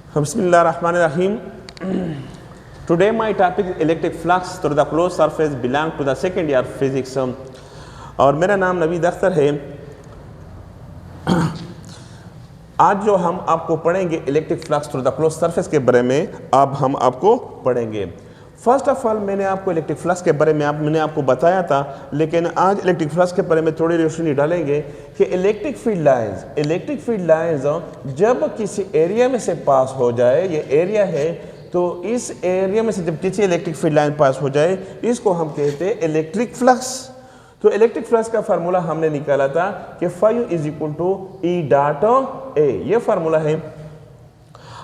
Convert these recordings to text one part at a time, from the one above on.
Bismillahirrahmanirrahim. Today my topic is electric flux through the closed surface belong to the second year physics और मेरा नाम नवीद अख्तर है। आज जो हम आपको पढ़ेंगे electric flux through the close surface के बारे में अब हम आपको पढ़ेंगे। फर्स्ट ऑफ ऑल मैंने आपको इलेक्ट्रिक फ्लक्स के बारे में मैंने आपको बताया था, लेकिन आज इलेक्ट्रिक फ्लक्स के बारे में थोड़ी रोशनी डालेंगे कि इलेक्ट्रिक फील्ड लाइंस जब किसी एरिया में से पास हो जाए, ये एरिया है, तो इस एरिया में से जब किसी इलेक्ट्रिक फील्ड लाइन पास हो जाए इसको हम कहते हैं इलेक्ट्रिक फ्लक्स। तो इलेक्ट्रिक फ्लक्स का फार्मूला हमने निकाला था कि phi is equal to E dot A, ये फार्मूला है।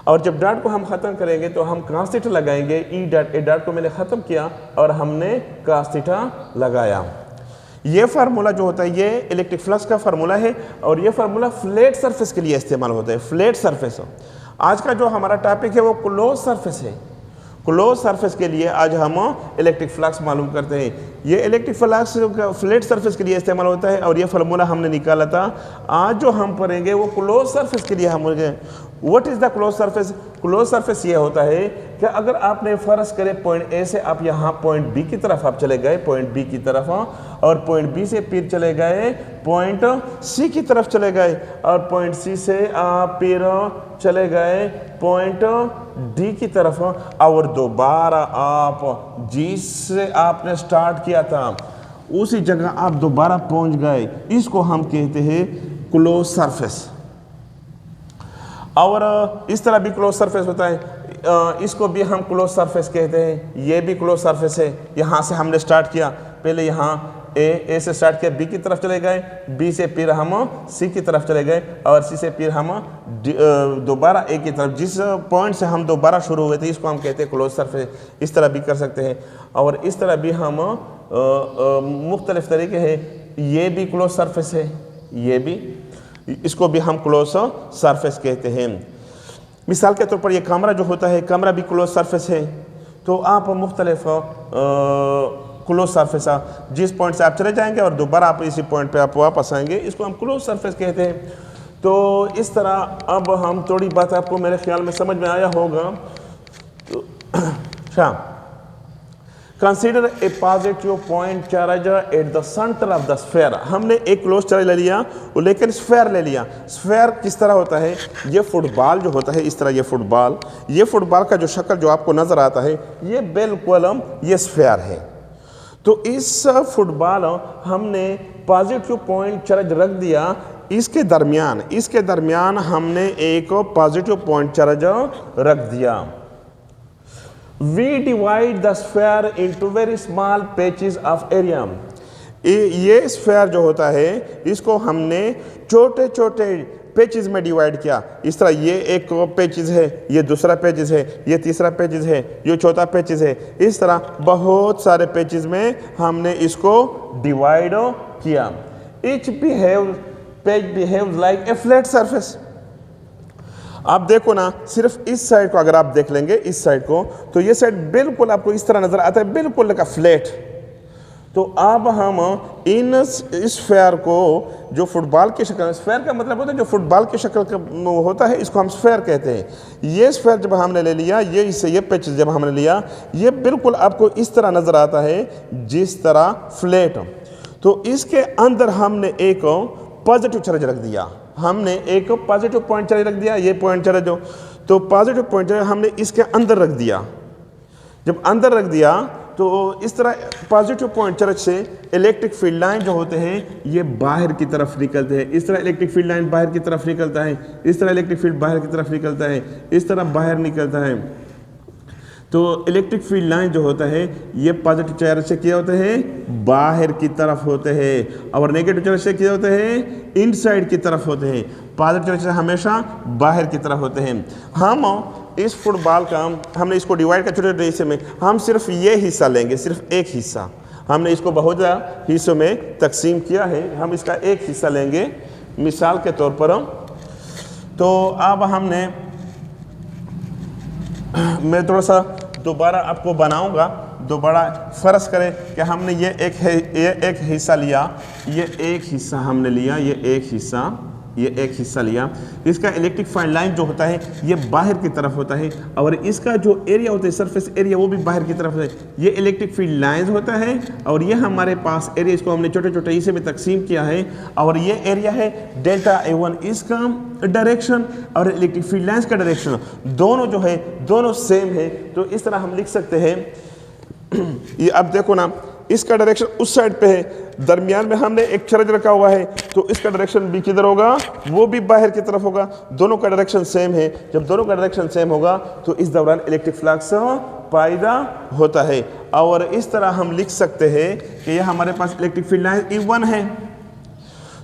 और जब डॉट को हम ख़त्म करेंगे तो हम cos थीटा लगाएंगे, ई डॉट ए डॉट को मैंने ख़त्म किया और हमने cos थीटा लगाया। ये फार्मूला जो होता है ये इलेक्ट्रिक फ्लक्स का फार्मूला है और ये फार्मूला फ्लैट सरफेस के लिए इस्तेमाल होता है। फ्लैट सरफेस आज का जो हमारा टॉपिक है वो क्लोज सरफेस है। क्लोज सरफेस के लिए आज हम इलेक्ट्रिक फ्लक्स मालूम करते हैं। ये इलेक्ट्रिक फ्लक्स फ्लैट सरफेस के लिए इस्तेमाल होता है और ये फार्मूला हमने निकाला था। आज जो हम पढ़ेंगे वो क्लोज सरफेस के लिए हम what is the close surface. Close surface ये होता है कि अगर आपने फर्ज करे पॉइंट ए से आप यहाँ पॉइंट बी की तरफ आप चले गए, पॉइंट बी की तरफ, और पॉइंट बी से फिर चले गए पॉइंट सी की तरफ चले गए, और पॉइंट सी से आप फिर चले गए पॉइंट डी की तरफ, और दोबारा आप जिससे आपने स्टार्ट किया था उसी जगह आप दोबारा पहुंच गए, इसको हम कहते हैं क्लोज सरफेस। और इस तरह भी क्लोज सरफेस होता है, इसको भी हम क्लोज सरफेस कहते हैं। ये भी क्लोज सरफेस है। यहाँ से हमने स्टार्ट किया, पहले यहाँ ए से स्टार्ट किया, बी की तरफ चले गए, बी से फिर हम सी की तरफ चले गए, और सी से फिर हम दोबारा ए की तरफ, जिस पॉइंट से हम दोबारा शुरू हुए थे इसको हम कहते हैं क्लोज सरफेस। इस तरह भी कर सकते हैं और इस तरह भी हम मुख्तलिफ तरीके हैं। ये भी क्लोज सरफेस है, ये भी, इसको भी हम क्लोज सरफेस कहते हैं। मिसाल के तौर पर ये कैमरा जो होता है, कैमरा भी क्लोज सरफेस है। तो आप मुख्तलिफ क्लोज सरफेस जिस पॉइंट से आप चले जाएंगे और दोबारा आप इसी पॉइंट पे आप वापस आएंगे, इसको हम क्लोज सरफेस कहते हैं। तो इस तरह अब हम थोड़ी बात आपको मेरे ख्याल में समझ में आया होगा। तो consider a positive point charge at the centre of the sphere. हमने एक क्लोज चार्ज ले लिया लेकिन स्फीयर ले लिया। स्फीयर किस तरह होता है, ये फुटबॉल जो होता है इस तरह, ये फुटबॉल का जो शक्ल जो आपको नजर आता है ये बिल्कुल ये स्फीयर है। तो इस फुटबॉल हमने पॉजिटिव पॉइंट चार्ज रख दिया, इसके दरमियान हमने एक पॉजिटिव पॉइंट चार्ज रख दिया। We divide the sphere into very small patches of area. ये स्फीयर जो होता है इसको हमने छोटे छोटे पेचेस में डिवाइड किया। इस तरह ये एक पेचेस है, ये दूसरा पेचेस है, ये तीसरा पेचेस है, ये चौथा पेचेस है। इस तरह बहुत सारे पेचेस में हमने इसको डिवाइड किया। Each page behaves like a flat surface. आप देखो ना, सिर्फ इस साइड को अगर आप देख लेंगे, इस साइड को, तो ये साइड बिल्कुल आपको इस तरह नजर आता है, बिल्कुल का फ्लैट। तो अब हम इन स्फीयर को जो फुटबॉल की शक्ल, स्फीयर का मतलब होता है जो फुटबॉल की शक्ल का होता है, इसको हम स्फीयर कहते हैं। ये स्फीयर जब हमने ले लिया, ये इससे ये पिच जब हमने लिया, ये बिल्कुल आपको इस तरह नजर आता है जिस तरह फ्लैट। तो इसके अंदर हमने एक पॉजिटिव चार्ज रख दिया, हमने एक पॉजिटिव पॉइंट चार्ज रख दिया। ये पॉइंट चार्ज जो, तो पॉजिटिव पॉइंट चार्ज हमने इसके अंदर रख दिया। जब अंदर रख दिया तो इस तरह पॉजिटिव पॉइंट चार्ज से इलेक्ट्रिक फील्ड लाइन जो होते हैं ये बाहर की तरफ निकलते हैं। इस तरह इलेक्ट्रिक फील्ड लाइन बाहर की तरफ निकलता है, इस तरह इलेक्ट्रिक फील्ड बाहर की तरफ निकलता है, इस तरह बाहर निकलता है। तो इलेक्ट्रिक फील्ड लाइन जो होता है ये पॉजिटिव चार्ज से क्या होते हैं, बाहर की तरफ होते हैं, और नेगेटिव चार्ज से क्या होते हैं, इनसाइड की तरफ होते हैं। पॉजिटिव चार्ज से हमेशा बाहर की तरफ होते हैं। हम इस फुटबॉल का हमने इसको डिवाइड किया छोटे छोटे हिस्से में, हम सिर्फ ये हिस्सा लेंगे, सिर्फ एक हिस्सा। हमने इसको बहुत ज़्यादा हिस्सों में तकसीम किया है, हम इसका एक हिस्सा लेंगे मिसाल के तौर पर। तो अब हमने, मैं थोड़ा सा दोबारा आपको बनाऊंगा, दोबारा फ़र्ज़ करें कि हमने ये एक हिस्सा लिया, ये एक हिस्सा हमने लिया, ये एक हिस्सा, ये एक हिस्सा लिया, इसका इलेक्ट्रिक फील्ड लाइन जो होता है ये बाहर की तरफ होता है और इसका जो एरिया होता है सरफेस एरिया वो भी बाहर की तरफ होता है। ये इलेक्ट्रिक फील्ड लाइंस होता है और ये हमारे पास एरिया, इसको हमने छोटे छोटे हिस्से में तकसीम किया है और ये एरिया है डेल्टा A1, इसका डायरेक्शन और इलेक्ट्रिक फील्ड लाइंस का डायरेक्शन दोनों जो है दोनों सेम है। तो इस तरह हम लिख सकते हैं ये अब देखो ना, इसका डायरेक्शन उस साइड पे है, दरमियान में हमने एक चार्ज रखा हुआ है तो इसका डायरेक्शन भी किधर होगा, वो भी बाहर की तरफ होगा, दोनों का डायरेक्शन सेम है। जब दोनों का डायरेक्शन सेम होगा तो इस दौरान इलेक्ट्रिक फ्लक्स पैदा होता है और इस तरह हम लिख सकते हैं कि ये हमारे पास इलेक्ट्रिक फील्ड लाइन E1 है।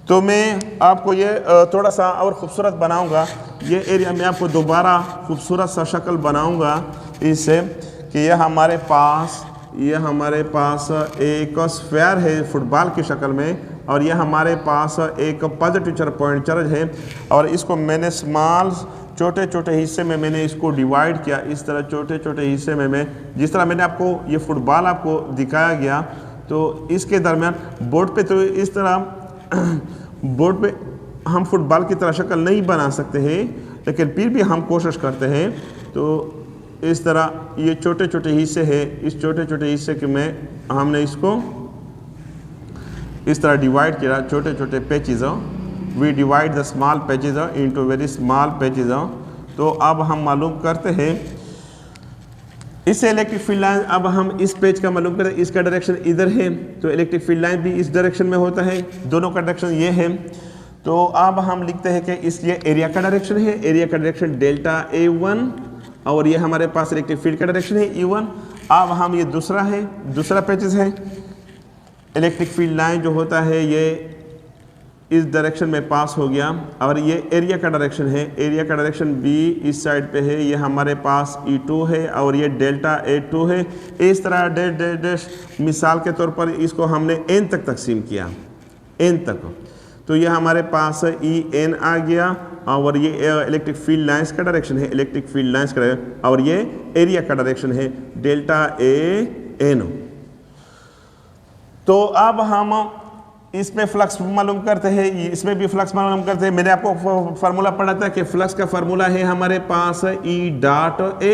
तो मैं आपको ये थोड़ा सा और ख़ूबसूरत बनाऊंगा, ये एरिया में आपको दोबारा खूबसूरत सा शक्ल बनाऊंगा इससे कि ये हमारे पास एक स्फीयर है फुटबॉल की शक्ल में और ये हमारे पास एक पॉजिटिव पॉइंट चार्ज है और इसको मैंने स्मॉल छोटे छोटे हिस्से में मैंने इसको डिवाइड किया। इस तरह छोटे छोटे हिस्से में मैं जिस तरह मैंने आपको ये फुटबॉल आपको दिखाया गया तो इसके दरमियान बोर्ड पे तो इस तरह बोर्ड पे हम फुटबॉल की तरह शक्ल नहीं बना सकते हैं, लेकिन फिर भी हम कोशिश करते हैं। तो इस तरह ये छोटे छोटे हिस्से हैं, इस छोटे छोटे हिस्से के में हमने इसको इस तरह डिवाइड किया, छोटे छोटे patches, we divide the small patches into very small patches. तो अब हम मालूम करते हैं इससे इलेक्ट्रिक फील्ड लाइन, अब हम इस पेज का मालूम करते हैं, इसका डायरेक्शन इधर है तो इलेक्ट्रिक फील्ड लाइन भी इस डायरेक्शन में होता है, दोनों का डायरेक्शन ये है। तो अब हम लिखते हैं कि इस ये एरिया का डायरेक्शन है, एरिया का डायरेक्शन डेल्टा A1 और ये हमारे पास इलेक्ट्रिक फील्ड का डायरेक्शन है E1। अब हम ये दूसरा पैचेस है, इलेक्ट्रिक फील्ड लाइन जो होता है ये इस डायरेक्शन में पास हो गया और ये एरिया का डायरेक्शन है, एरिया का डायरेक्शन B इस साइड पे है, ये हमारे पास E2 है और ये डेल्टा A2 है। इस तरह डैश मिसाल के तौर पर इसको हमने n तक तकसीम किया, n तक, तो ये हमारे पास EN आ गया और ये इलेक्ट्रिक फील्ड लाइंस का डायरेक्शन है, इलेक्ट्रिक फील्ड लाइंस का, और ये एरिया का डायरेक्शन है डेल्टा AN। तो अब हम इसमें फ्लक्स मालूम करते हैं, इसमें भी फ्लक्स मालूम करते हैं। मैंने आपको फार्मूला पढ़ा था कि फ्लक्स का फार्मूला है हमारे पास E डॉट A।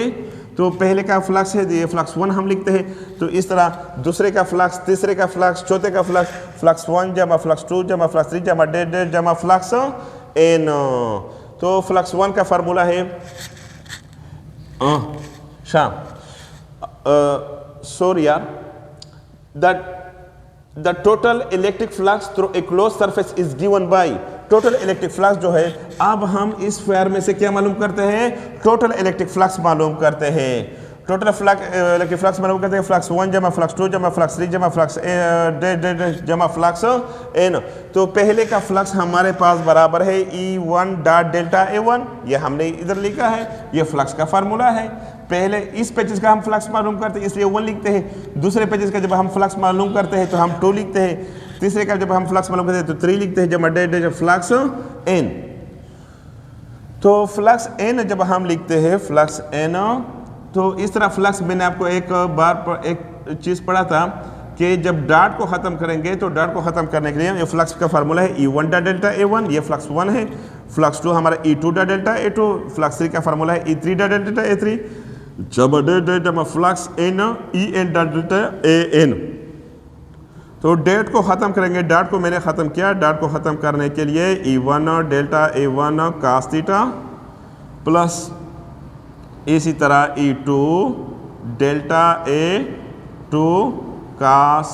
तो पहले का फ्लक्स है ये फ्लक्स 1 हम लिखते हैं, तो इस तरह दूसरे का फ्लक्स, तीसरे का फ्लक्स, चौथे का फ्लक्स, फ्लक्स 1 जमा फ्लक्स 2 जमा फ्लक्स 3 जमा डेड जमा फ्लक्स N। तो फ्लक्स 1 का फार्मूला है that the total electric flux through a closed surface is given by total electric flux जो है, अब हम इस स्फीयर में से क्या मालूम करते हैं, टोटल इलेक्ट्रिक फ्लक्स मालूम करते हैं। टोटल इलेक्ट्रिक फ्लक्स मालूम करते हैं फ्लक्स 1 जमा फ्लक्स 2 जमा फ्लक्स 3 जमा फ्लक्स जमा फ्लक्स N। तो पहले का फ्लक्स हमारे पास बराबर है E1 डॉट डेल्टा A1, ये हमने इधर लिखा है, ये फ्लक्स का फार्मूला है। पहले इस पेजेस का हम फ्लक्स मालूम करते हैं इसलिए 1 लिखते हैं, दूसरे पेजेस का जब हम फ्लक्स मालूम करते हैं तो हम 2 लिखते हैं, तीसरे का जब हम फ्लक्स मालूम करते हैं तो 3 लिखते हैं जमा डेड फ्लक्स N। तो फ्लक्स N जब हम लिखते हैं फ्लक्स N, तो इस तरह फ्लक्स मैंने आपको एक बार एक चीज़ पढ़ा था कि जब डॉट को ख़त्म करेंगे तो डॉट को ख़त्म करने के लिए ये फ्लक्स का फार्मूला है E1 डॉट डेल्टा A1, ये फ्लक्स 1 है, फ्लक्स 2 हमारा E2 dot delta A2, flux 3 का फार्मूला है E3 डॉट डेल्टा A3 जब dead flux N EN dot delta AN। तो डेट को ख़त्म करेंगे, डॉट को मैंने ख़त्म किया, डॉट को ख़त्म करने के लिए E1 delta A1 cos theta plus इसी तरह E2 delta A2 cos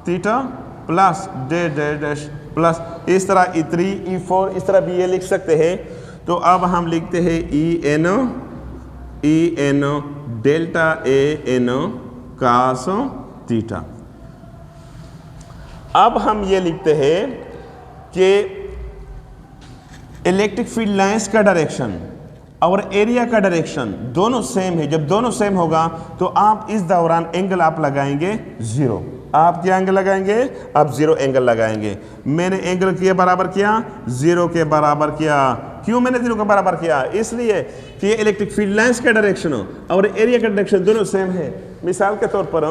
theta plus dash plus इस तरह E3 E4 इस तरह भी ये लिख सकते हैं। तो अब हम लिखते हैं EN delta AN cos theta. अब हम ये लिखते हैं कि इलेक्ट्रिक फील्ड लाइंस का डायरेक्शन और एरिया का डायरेक्शन दोनों सेम है। जब दोनों सेम होगा तो आप इस दौरान एंगल आप लगाएंगे 0। आप क्या एंगल लगाएंगे, आप 0 एंगल लगाएंगे। मैंने एंगल के बराबर किया, 0 के बराबर किया। क्यों मैंने 0 के बराबर किया, इसलिए कि ये इलेक्ट्रिक फील्ड लाइंस का डायरेक्शन और एरिया का डायरेक्शन दोनों सेम है। मिसाल के तौर पर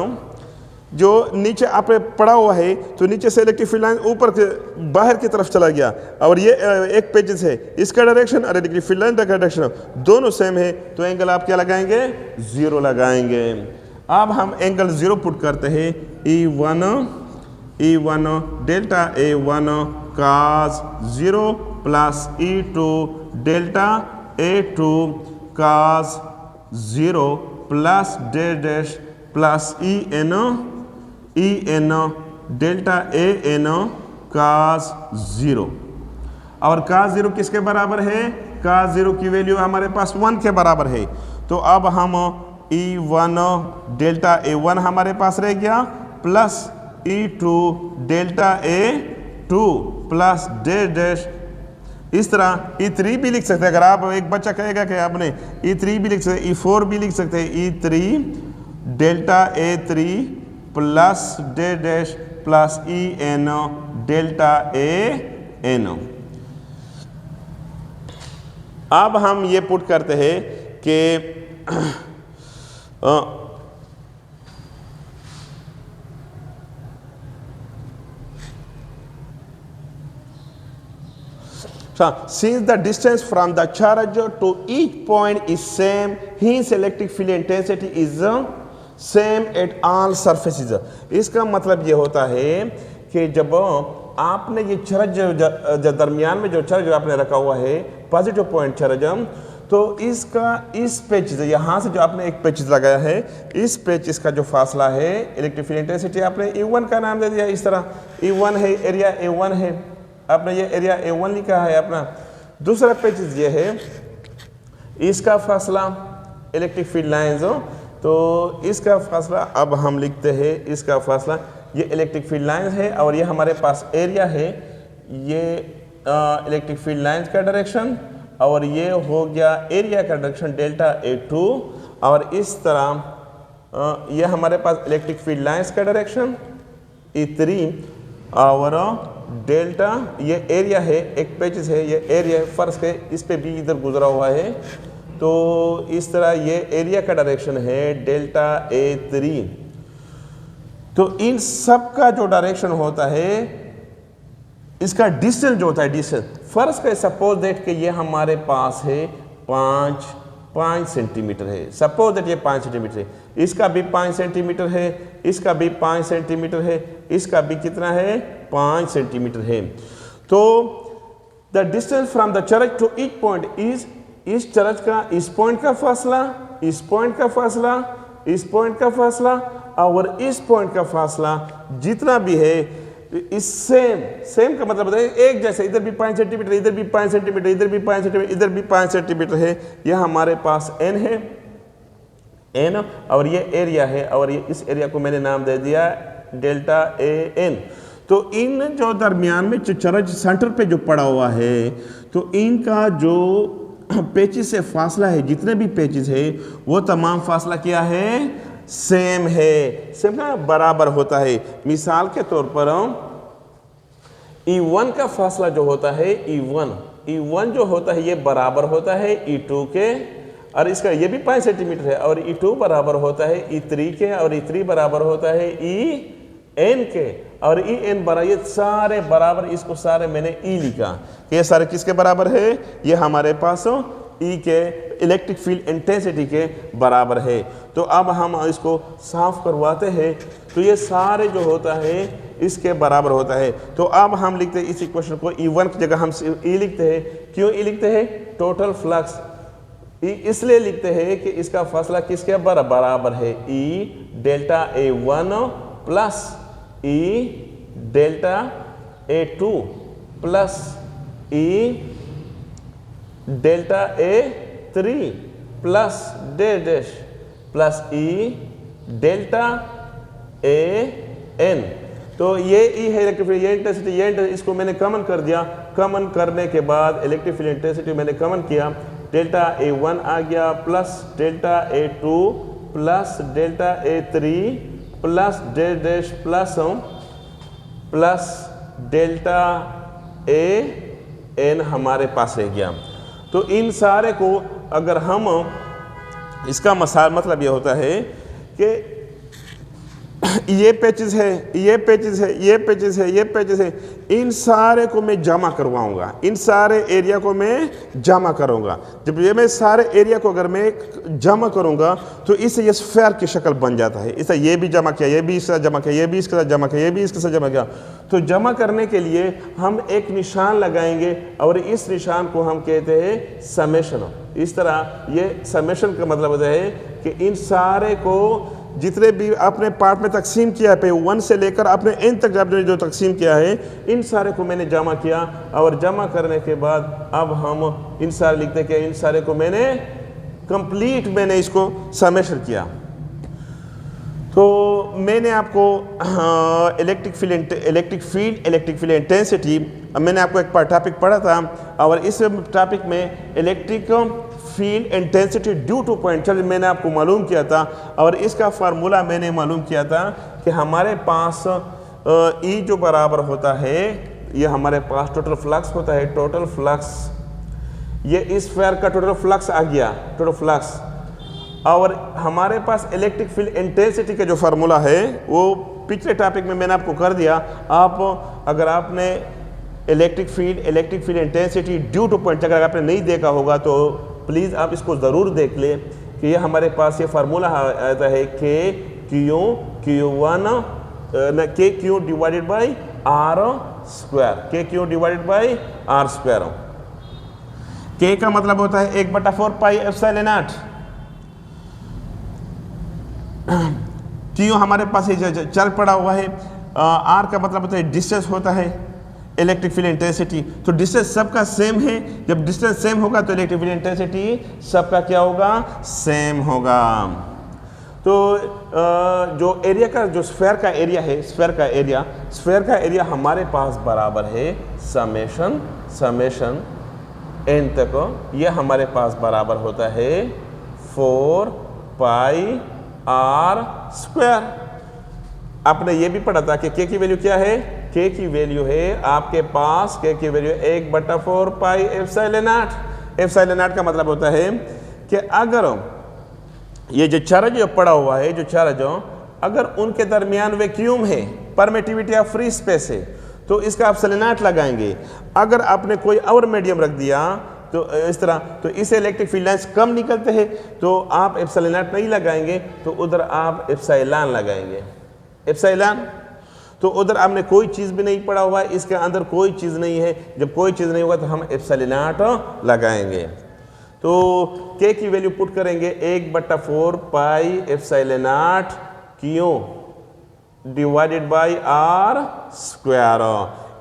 जो नीचे आपने पड़ा हुआ है तो नीचे से इलेक्ट्रिक फील्ड लाइन ऊपर के बाहर की तरफ चला गया, और ये एक पेजेस है, इसका डायरेक्शन और इलेक्ट्रिक फील्ड लाइन का डायरेक्शन दोनों सेम है, तो एंगल आप क्या लगाएंगे, 0 लगाएंगे। अब हम एंगल 0 पुट करते हैं, E1 delta A1 cos 0 plus E2 delta A2 cos 0 plus dash plus EN delta AN cos 0। और cos 0 किसके बराबर है, cos 0 की वैल्यू हमारे पास 1 के बराबर है। तो अब हम E1 डेल्टा A1 हमारे पास रह गया plus E2 delta A2 plus dash, इस तरह E3 भी लिख सकते हैं। अगर आप एक बच्चा कहेगा कि आपने E3 भी लिख सकते, E4 भी लिख सकते हैं, E3 delta A3 plus dash plus EN delta AN। अब हम ये पुट करते हैं कि since the distance from the charge to each point is same, hence electric field intensity is same at all surfaces। इसका मतलब ये होता है कि जब आपने ये चार्ज दरमियान में जो चार्ज आपने रखा हुआ है पॉजिटिव पॉइंट चार्ज, तो इसका इस पेचिस यहाँ से जो आपने एक पेचिस लगाया है, इस पेचिस का जो फासला है इलेक्ट्रिक फील्ड इंटेंसिटी आपने E1 का नाम दे दिया। इस तरह E1 है, एरिया A1 है, आपने ये एरिया A1 लिखा है अपना। दूसरा पेचिस ये है, इसका फासला इलेक्ट्रिक फील्ड लाइंस हो, तो इसका फासला अब हम लिखते हैं, इसका फासला ये इलेक्ट्रिक फील्ड लाइंस है और ये हमारे पास एरिया है, ये इलेक्ट्रिक फील्ड लाइंस का डायरेक्शन, और ये हो गया एरिया का डायरेक्शन डेल्टा A2, और इस तरह ये हमारे पास इलेक्ट्रिक फील्ड लाइंस का डायरेक्शन E3 और डेल्टा, ये एरिया है, एक पेचिस है, ये एरिया है, फर्श है, इस पे भी इधर गुजरा हुआ है, तो इस तरह ये एरिया का डायरेक्शन है डेल्टा A3। तो इन सब का जो डायरेक्शन होता है, इसका डिस्टेंस जो होता है, डिस्टेंस फर्श का सपोज दैट कि ये हमारे पास है 5 सेंटीमीटर है, सपोज दैट ये 5 सेंटीमीटर है, इसका भी 5 सेंटीमीटर है, इसका भी 5 सेंटीमीटर है, इसका भी कितना है, 5 सेंटीमीटर है। तो the distance from the church to each point is, इस चर्च का इस पॉइंट का फासला, इस पॉइंट का फासला, इस पॉइंट का फासला और इस पॉइंट का फासला जितना भी है, इस सेम का मतलब बताइए एक जैसे, इधर भी 5 सेंटीमीटर, इधर भी 5 सेंटीमीटर, इधर भी 5 सेंटीमीटर, इधर भी 5 सेंटीमीटर है, यह हमारे पास n है, n, और ये एरिया है, और ये इस एरिया को मैंने नाम दे दिया डेल्टा AN। तो इन जो दरमियान में जो चरज सेंटर पे जो पड़ा हुआ है, तो इनका जो पेचिस से फासला है, जितने भी पेचिस है वो तमाम फासला क्या है, सेम है, सेम ना बराबर होता है। मिसाल के तौर पर E1 का फासला जो होता है, E1 जो होता है ये बराबर होता है E2 के, और इसका ये भी 5 सेंटीमीटर है, और E2 बराबर होता है E3 के, और E3 बराबर होता है EN के, और EN बराबर, ये सारे बराबर, इसको सारे मैंने E लिखा, ये सारे किसके बराबर है, ये हमारे पास E के इलेक्ट्रिक फील्ड इंटेंसिटी के बराबर है। तो अब हम इसको साफ करवाते हैं, तो ये सारे जो होता है इसके बराबर होता है। तो अब हम लिखते हैं इस इक्वेशन को, E1 की जगह हम E लिखते हैं। क्यों E लिखते हैं, टोटल फ्लक्स इसलिए लिखते हैं कि इसका फासला किसके बराबर है, E delta A1 plus E delta A2 plus E delta A3 plus dash plus E delta AN। तो ये E है इलेक्ट्रिक फील्ड, ये इंटेंसिटी, ये इसको मैंने कॉमन कर दिया। कॉमन करने के बाद इलेक्ट्रिक फील्ड इंटेंसिटी मैंने कॉमन किया, डेल्टा A1 आ गया plus delta A2 plus delta A3 plus dash plus delta AN हमारे पास रह गया। तो इन सारे को अगर हम, इसका मतलब ये होता है कि ये पेचेस है, ये पेचेस है, ये पेचेस है, ये पेचेस है, इन सारे को मैं जमा करवाऊंगा, इन सारे एरिया को मैं जमा करूंगा। जब ये मैं सारे एरिया को अगर मैं जमा करूंगा तो इससे ये स्फेयर की शक्ल बन जाता है। इससे ये भी जमा किया, ये भी इसके साथ जमा किया, ये भी इसके साथ जमा किया, ये भी इसके साथ जमा किया। तो जमा करने के लिए हम एक निशान लगाएंगे और इस निशान को हम कहते हैं समेशन। इस तरह ये समेशन का मतलब होता है कि इन सारे को जितने भी आपने पार्ट में तकसीम किया है, 1 से लेकर आपने n तक आपने जो तकसीम किया है, इन सारे को मैंने जमा किया और जमा करने के बाद अब हम इन सारे लिखते हैं कि इन सारे को मैंने कंप्लीट मैंने इसको समेशन किया। तो मैंने आपको इलेक्ट्रिक फील्ड इंटेंसिटी मैंने आपको एक टॉपिक पढ़ा था और इस टॉपिक में electric field intensity due two point charge मैंने आपको मालूम किया था और इसका फार्मूला मैंने मालूम किया था कि हमारे पास ई जो बराबर होता है, ये हमारे पास टोटल फ्लक्स होता है। टोटल फ्लक्स, ये इस स्फीयर का टोटल फ्लक्स आ गया, टोटल फ्लक्स। और हमारे पास इलेक्ट्रिक फील्ड इंटेंसिटी का जो फार्मूला है वो पिछले टॉपिक में मैंने आपको कर दिया। आप अगर आपने electric field intensity due two point अगर आपने नहीं देखा होगा तो प्लीज़ आप इसको ज़रूर देख लें कि ये हमारे पास ये फार्मूला आता है K Q divided by are square, K Q divided by are square. K का मतलब होता है 1/4 पाई एप्सिलॉन नॉट। क्यू हमारे पास चार्ज पड़ा हुआ है, आर का मतलब होता है डिस्टेंस होता है इलेक्ट्रिक फील्ड इंटेंसिटी। तो डिस्टेंस सबका सेम है, जब डिस्टेंस सेम होगा तो इलेक्ट्रिक फील्ड इंटेंसिटी सबका क्या होगा, सेम होगा। तो जो एरिया का जो स्फीयर का एरिया है, स्फीयर का एरिया हमारे पास बराबर है समेशन एन तक, ये हमारे पास बराबर होता है 4 पाई आर स्क्वायर। आपने ये भी पढ़ा था कि के की वैल्यू क्या है, के की वैल्यू है आपके पास, के की value 1/4 pi epsilon not. Epsilon not का मतलब होता है कि अगर ये जो चार्ज जो पड़ा हुआ है, जो चार्ज अगर उनके दरमियान वैक्यूम है, परमिटिविटी ऑफ फ्री स्पेस है, तो इसका आप एप्सिलॉन नॉट लगाएंगे। अगर आपने कोई और मीडियम रख दिया तो इस तरह, तो इसे इलेक्ट्रिक फील्ड लाइन्स कम निकलते हैं तो आप एप्सिलॉन नॉट नहीं लगाएंगे, तो उधर आप एप्सिलॉन लगाएंगे। एप्सिलॉन तो उधर आपने कोई चीज़ भी नहीं पड़ा हुआ है, इसके अंदर कोई चीज़ नहीं है। जब कोई चीज़ नहीं होगा तो हम एप्सिलॉन नॉट लगाएंगे। तो के की वैल्यू पुट करेंगे 1/4 pi epsilon naught q divided by are square.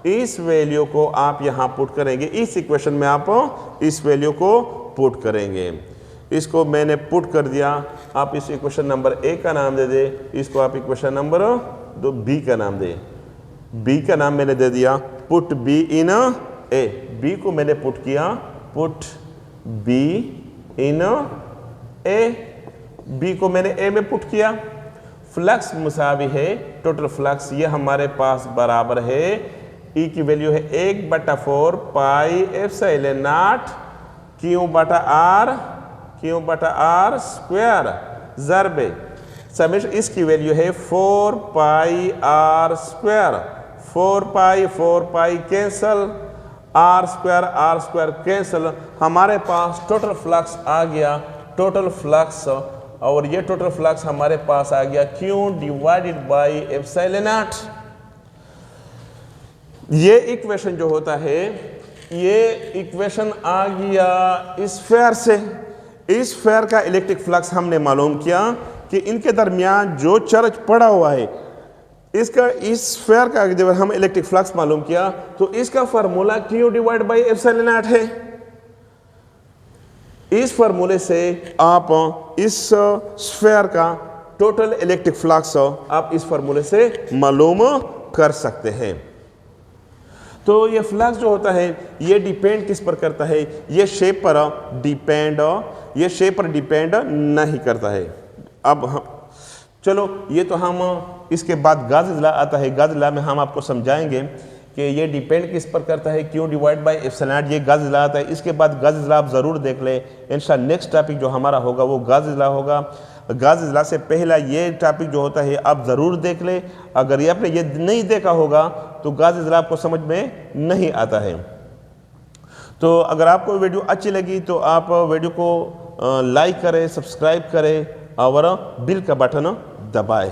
इस वैल्यू को आप यहाँ पुट करेंगे, इस इक्वेशन में आप इस वैल्यू को पुट करेंगे। इसको मैंने पुट कर दिया, आप इस इक्वेशन नंबर ए का नाम दे दे, इसको आप इक्वेशन नंबर 2 बी का नाम दे। बी का नाम मैंने दे दिया put B in A. B को मैंने पुट किया, put B in A. B को मैंने ए में पुट किया। फ्लक्स मुसावी है टोटल फ्लक्स, ये हमारे पास बराबर है, ई की वैल्यू है 1/4 पाई एप्सिलॉन नॉट क्यू बटा आर स्क्वायर ज़रबे समेशन, इसकी वैल्यू है 4 pi R square. 4 pi cancel, R square cancel, हमारे पास टोटल फ्लक्स आ गया, टोटल फ्लक्स, और ये टोटल फ्लक्स हमारे पास आ गया Q divided by epsilon not. ये इक्वेशन जो होता है, ये इक्वेशन आ गया इस स्फीयर से। इस स्फीयर का इलेक्ट्रिक फ्लक्स हमने मालूम किया कि इनके दरमियान जो चार्ज पड़ा हुआ है, इसका इस स्फीयर का जब हम इलेक्ट्रिक फ्लक्स मालूम किया तो इसका formula Q divide by epsilon not है। इस फार्मूले से आप इस स्फीयर का टोटल इलेक्ट्रिक फ्लक्स आप इस फार्मूले से मालूम कर सकते हैं। तो ये फ्लक्स जो होता है ये डिपेंड किस पर करता है, ये शेप पर डिपेंड नहीं करता है। अब हम चलो, ये तो हम इसके बाद गाज़ लॉ आता है, गाज़ लॉ में हम आपको समझाएंगे कि ये डिपेंड किस पर करता है, Q divide by epsilon not, ये गाज़ लॉ आता है। इसके बाद गाज़ लॉ आप ज़रूर देख लें। इंशाल्लाह नेक्स्ट टॉपिक जो हमारा होगा वो गाज़ लॉ होगा। गाज़ी इजलास से पहला ये टॉपिक जो होता है आप ज़रूर देख ले। अगर ये आपने ये नहीं देखा होगा तो गाज़ी इजलास आपको समझ में नहीं आता है। तो अगर आपको वीडियो अच्छी लगी तो आप वीडियो को लाइक करें, सब्सक्राइब करें और बिल का बटन दबाएं।